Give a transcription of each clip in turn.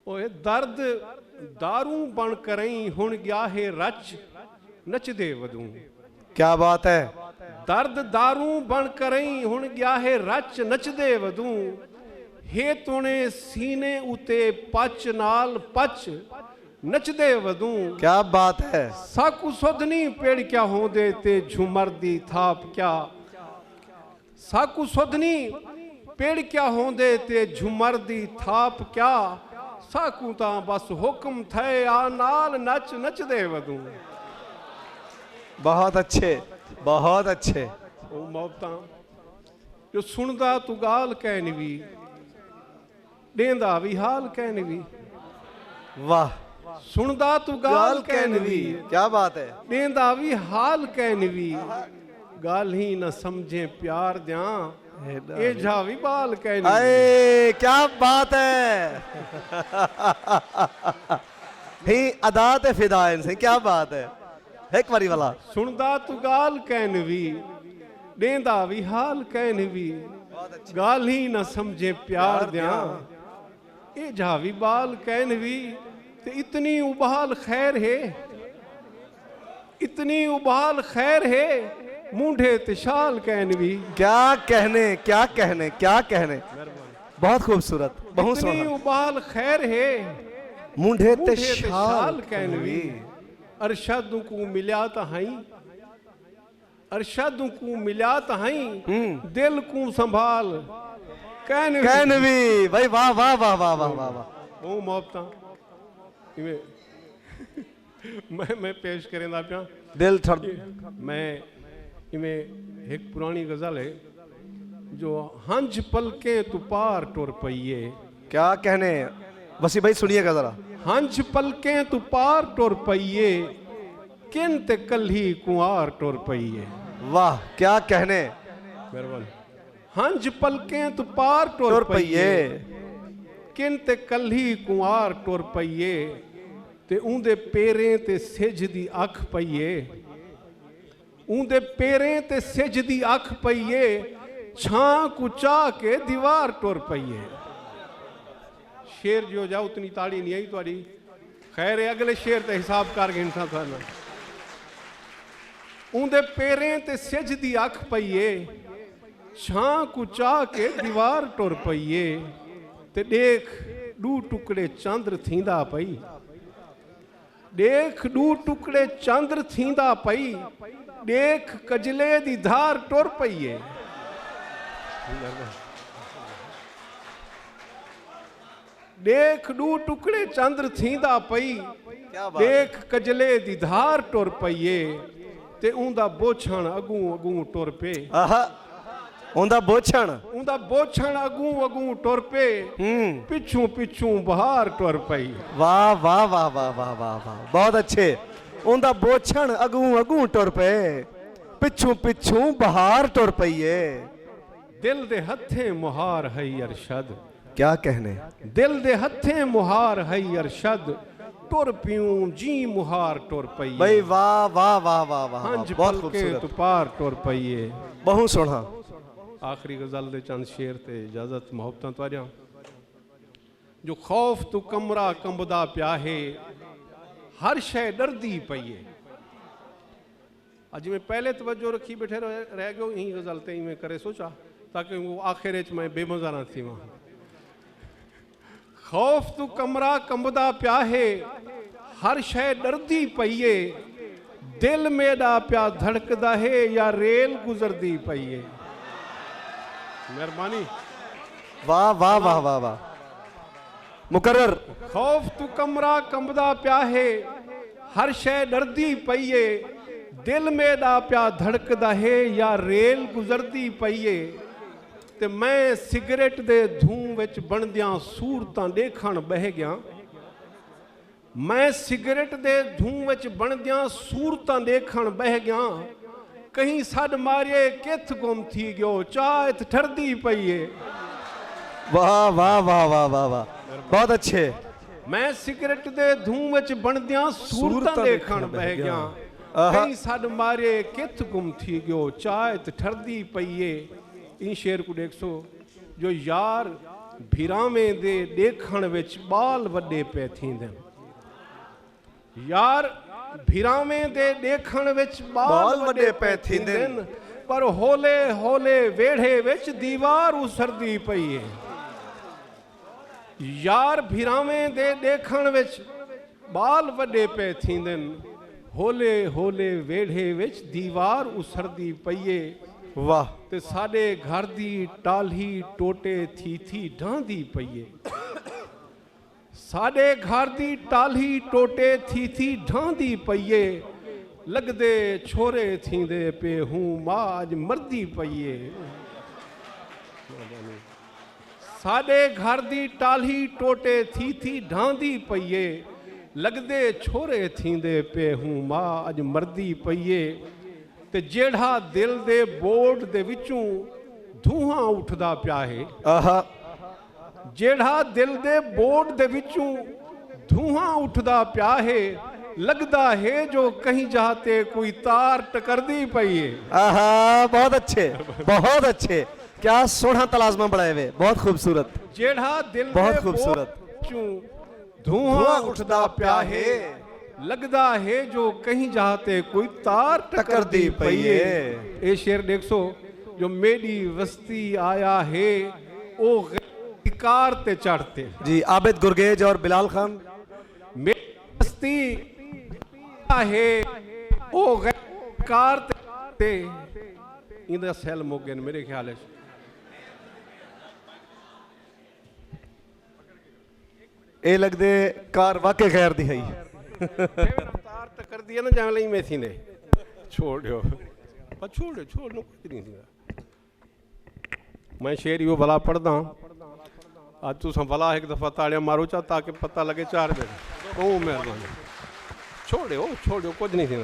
ओए दर्द दारू बन करई हुण गया है रच नचदे वदू। क्या बात है। दर्द दारू बन करई हुण गया है रच नचदे वदू। हे तुने सीने उते पच नाल पच नचदे वदू। क्या बात है। साकू सुधनी पेड़ क्या होंदे ते झूमर दी थाप क्या। साकू सुधनी पेड़ क्या होंदे ते झूमर दी थाप क्या। साकू ता बस हुक्म थे आ नाल नच नचदे वदू। बहुत अच्छे बहुत अच्छे। ओ मोहब्बतां जो सुनदा तू गाल कहनी भी देंदा भी हाल कहनी भी। वाह। सुनदा तू गाल कहनी भी क्या बात है। देंदा भी हाल कहनी भी। गाल ही न समझे प्यार द्या ए झावी बाल कहनी। अरे क्या बात है। ही अदा ते फिदा इनसे। क्या बात है। एक बारी वाला। सुनदा तू गाल कहनी भी देंदा भी हाल कहनी भी। गाल ही न समझे प्यार द्या ए झावी बाल कहनी भी। ते इतनी उबाल खैर है इतनी उबाल खैर है मूंढे ते शाल कहनी भी। क्या कहने क्या कहने क्या कहने। बहुत खूबसूरत बहुत इतनी सोहना। उबाल खैर है मूंढे ते मूंढे ते शाल कहनी भी। अरशद को मिल्या तो हई अरशद को मिल्या तो हई दिल को संभाल कहनी कहनवी। भाई वाह वाह वाह वाह वाह वाह वाह। ओ मोहब्बतां इवें मैं पेश करेंदा पिया। दिल ठर। मैं इवें एक पुरानी गजल है जो हंज पलके तू पार टुर पईए। क्या कहने। वसी भाई सुनिएगा जरा। हंज पलके तू पार टुर पईए किन ते कल्ही कुआर टुर पईए। वाह क्या कहने। मेहरबान। हंज पलके तू पार टुर टुर पईए पईए किन ते कल्ही कुआर टुर पईए। ते उंदे पेरें ते सिज दी अख पईए उंदे पेरें ते सिज दी अख पईए छां कुचा के दीवार टुर पईए। शेर जो जाओ उतनी ताड़ी नहीं आई तुहाडी। खैर है अगले शेर ते हिसाब कर गए इंसान थाना। उंदे पेरें ते सिज दी अख पईए छां कुचा के दीवार टुर पईए। ते देख दू टुकड़े चंद्र थींदा पई देख दू टुकड़े चंद्र थींदा पई। देख कजले दी धार टुर पईए। देख दू टुकड़े चंद्र थींदा पई देख कजले दी धार टुर पईए। ते उंदा बोछण अगू अगू टुर पे। उंदा बोछण अगू अगू टुर पे पिछू पिछू बहार टुर पई। वाह वाह वाह वाह वाह वाह वाह। बहुत अच्छे। उंदा बोछण अगू अगू टुर पे पिछू पिछू बहार टुर पईए। दिल दे हथे मुहार है अरशद। क्या कहने। दिल दे हथे मुहार है अरशद टुर पियूं जी मुहार टुर पईए। भाई वाह वाह वाह वाह वाह। हंज बहुत पलके खूबसूरत तू पार टुर पईए। बहुत सोहना। आखिरी गजल दे चंद शेर ते इजाजत मोहब्बतां तुहाडियां। जो खौफ तू कमरा कंबदा प्या है हर शय डरदी पईए। अज में पहले तवज्जो रखी बैठे रह गयो यही गजल ते में करे सोचा ताकि वो आखिर च मैं बेमजा ना थी। वहां खौफ तू कमरा कंबदा प्या है हर शय डरदी पईए। दिल मेरा प्या धड़कदा है या रेल गुजरदी पईए। मेहरबानी। वाह वाह वाह वाह वाह। मुकर्रर। खौफ तू कमरा कंबदा प्या है हर शय डरदी पईए। दिल मेरा प्या धड़कदा है या रेल गुजरदी पईए। ते मैं सिगरेट दे धूं विच बनदियां सूरतां देखण बह गया। मैं सिगरेट दे धूं विच बनदियां सूरतां देखण बह गया। कहीं सड मारिए किथ गुम थी गयो चाह इत ठरदी पईए। वाह वाह वाह वाह वाह वाह। बहुत अच्छे। मैं सिगरेट दे धूं विच बनदियां सूरतां देखण बह गया। कहीं सड मारे किथ गुम थी गयो चाह इत ठरदी पईए। इन शेर को देख सो जो यार भिरावें दे देखण विच बाल वड्डे पे थींदे यार भिरावें दे देखण विच बाल वड्डे पे थींदे पर होले होले वेढ़े विच दीवार उसरदी पई है यार भिरावें दे देखण विच बाल वड्डे पे थींदे होले होले वेढ़े विच दीवार उसरदी पई है वाह ते साडे घर दी टाली टोटे थी ढांदी पई है साडे घर दी टाली टोटे थी ढांदी पई है लगदे छोरे थींदे पे हूं माज मरदी पई है साडे घर दी टाली टोटे थी ढांदी पई है लगदे छोरे थींदे पे हूं माज मरदी पई है ते जेड़ा दिल दे बोर्ड दे विचों धुआं उठदा पिया है आहा जेड़ा दिल दे बोर्ड दे विचों धुआं उठदा पिया है लगदा है जो कहीं जाते कोई तार टकरदी पई है आहा बहुत अच्छे क्या सोना तलाजमा बढ़ाए हुए बहुत खूबसूरत जेड़ा दिल बहुत दे खूबसूरत बोर्ड चों धुआं उठदा पिया है लगदा है जो कहीं जाते कोई तार टकरदी पई है ये शेर देखो जो मेरी वस्ती आया है ओ कार ते चढ़ते जी आबिद गुरगेज और बिलाल खान मेरी वस्ती है ओ कार ते इंदा सेल मुक गए मेरे ख्याल है ये लगदे कार वाकई खैर दी है तार टकर दिया ना जान लई मेथी ने छोड़ो पर छोड़ो कुछ नहीं थी मैं शेर यो भला पढ़दा आज तुसा भला एक दफा ताड़ियां मारो चा ताकि पता लगे 4 दिन ओ मेहरबानी छोड़ो कुछ नहीं थी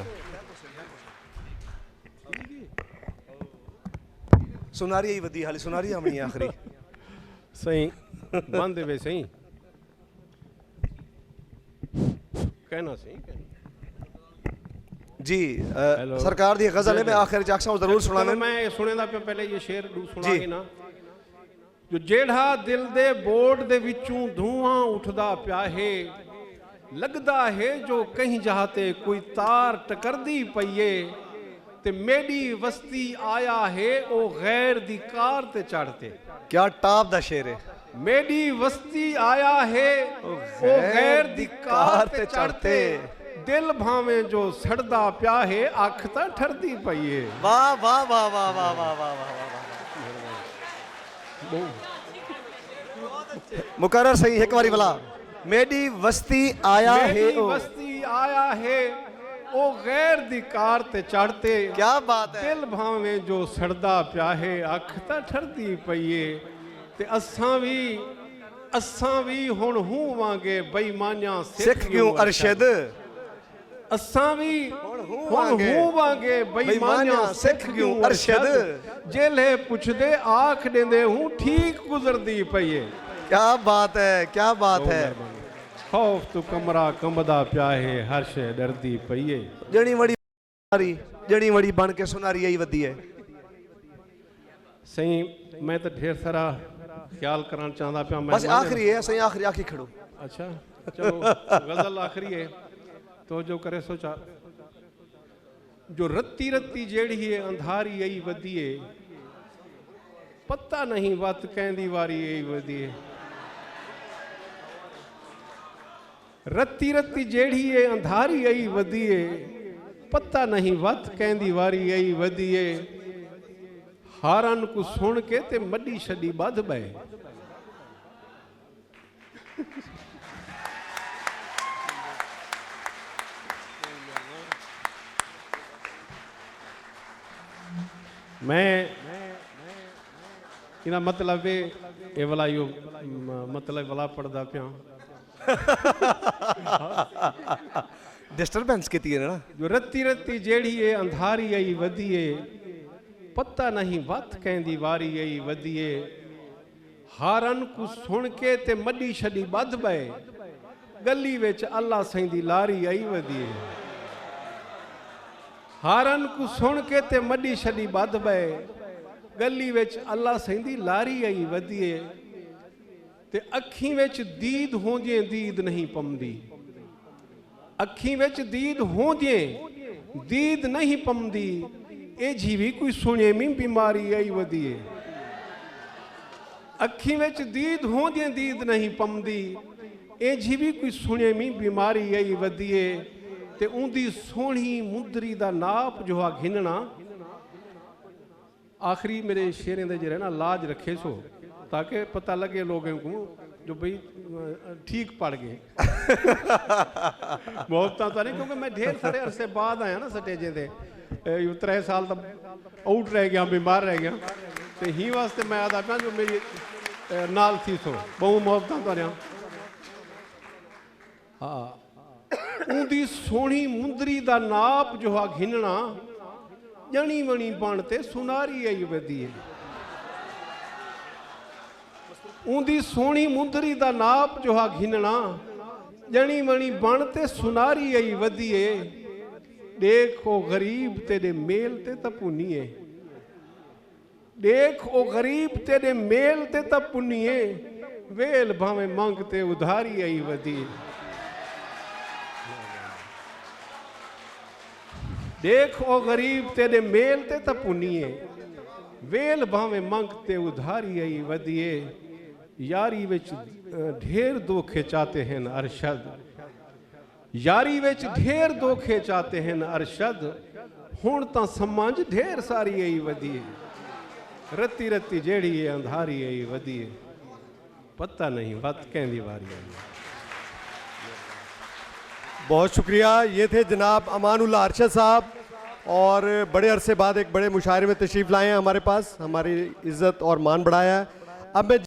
सुनारी ही वधी हाली सुनारी हमनी आखिरी सही बंद वे सही कहना सही जी सरकार दी गजल है मैं आखिर जाक्सा जरूर सुनावे मैं सुने दा पहले ये शेर सुना के ना जो जेड़ा दिल दे बोर्ड दे विचों धुआं उठदा पिया है लगदा है जो कहीं जाते कोई तार टकरदी पई है ते मेरी वस्ती आया है ओ गैर दी कार ते चढ़ते क्या टॉप दा शेर है मेरी वस्ती आया है ओ गैर दी कार ते चढ़ते दिल भावे जो सड़दा पिया है अख ता ठरदी पई है वाह वाह वाह वाह वाह वाह वाह वाह मुकर्रर सही एक बारी भला मेरी वस्ती आया है मेरी वस्ती आया है ओ गैर दी कार ते चढ़ते क्या बात है दिल भावे जो सड़दा पिया है अख ता ठरदी पई है ते असां भी हुण होवांगे बेईमानियां सिख क्यों अरशद असां भी हुण होवांगे बेईमानियां सिख क्यों अरशद जेले पुछदे आख देंदे हूं ठीक गुजरदी पई है क्या बात है खौफ तो कमरा कंबदा पिया है हर शे डरदी पई है जड़ी वड़ी बन के सुनारी आई वधी है सही मैं तो ढेर सारा ख्याल करना चाहता पिया बस आखिरी है सही आखिरी खड़ो अच्छा चलो गजल आखिरी है तो जो करे सोचा जो रत्ती रत्ती जेड़ी है अंधारी आई वधी है पता नहीं वत कहंदी वारी आई वधी है रत्ती रत्ती जेड़ी है अंधारी आई वधी है पता नहीं वत कहंदी वारी आई वधी है हारन को सुन के ते मडी छड़ी बध बे मैं इना मतलब ये वाला यो मतलब वाला पढ़दा पिया डिस्टर्बेंस की थी ना जो रत्ती रत्ती जेड़ी है अंधारी आई वधी है पता नहीं वत कहंदी वारी आई वधी है हारन को सुन के ते मडी छड़ी बध बे गली विच अल्लाह साईं दी लारी आई वधी है हारन को सुन के ते मडी छड़ी बध बे गली विच अल्लाह साईं दी लारी आई वधी है ਤੇ ਅੱਖੀਂ ਵਿੱਚ ਦੀਦ ਹੋਂਦਿਆਂ ਦੀਦ ਨਹੀਂ ਪੰਦੀ, ਅੱਖੀਂ ਵਿੱਚ ਦੀਦ ਹੋਂਦਿਆਂ ਦੀਦ ਨਹੀਂ ਪੰਦੀ, ਇਹ ਜੀਵੀ ਕੋਈ ਸੁਣੇਵੀਂ ਬਿਮਾਰੀ ਆਈ ਵਧੀਏ। ਅੱਖੀਂ ਵਿੱਚ ਦੀਦ ਹੋਂਦਿਆਂ ਦੀਦ ਨਹੀਂ ਪੰਦੀ, ਇਹ ਜੀਵੀ ਕੋਈ ਸੁਣੇਵੀਂ ਬਿਮਾਰੀ ਆਈ ਵਧੀਏ। ਤੇ ਉਹਦੀ ਸੋਹਣੀ ਮੁੰਦਰੀ ਦਾ ਨਾਪ ਜੋ ਆ ਘਿੰਨਣਾ। आखिरी मेरे शेरें दे जरा ना लाज रखे सो ताकि पता लगे लोगों को जो भाई ठीक पड़ गए। बहुत तो नहीं, क्योंकि मैं ढेर सारे अरसे बाद आया ना स्टेजे दे, 3 साल तक आउट रह गया, बीमार रह गया, तो ही वास्ते मैं आता पाया जो मेरी नाल थी सो बहु मोहब्बत तो रहा। हाँ, उनकी सोहनी मुंदरी का नाप जो आ घिनना, जनी वनी बनते सुनारी आई वधिए। उनकी सोहनी मुंदरी का नाप जो आ घिनना, जनी वनी बनते सुनारी आई वधिए। देखो गरीब तेरे मेल ते त पुनिए, देखो गरीब तेरे मेल ते त पुनिए, वेल भावे मंगते उधारी आई वधिए। देखो गरीब तेरे मेल ते त पुनिए, वेल भावे मंगते उधारी आई वधिए। यारी विच ढेर धोखे चाहते हैं अरशद, यारी विच ढेर धोखे चाहते हैं अरशद, हुण तां समझ ढेर सारी आई वधिए। रत्ती रत्ती जेड़ी है अंधारी आई वधिए, पता नहीं वत कहंदी वारी आई। बहुत शुक्रिया। ये थे जनाब अमानुल्लाह अरशद साहब, और बड़े अरसे बाद एक बड़े मुशायरे में तशरीफ़ लाए हैं हमारे पास, हमारी इज़्ज़त और मान बढ़ाया है। अब मैं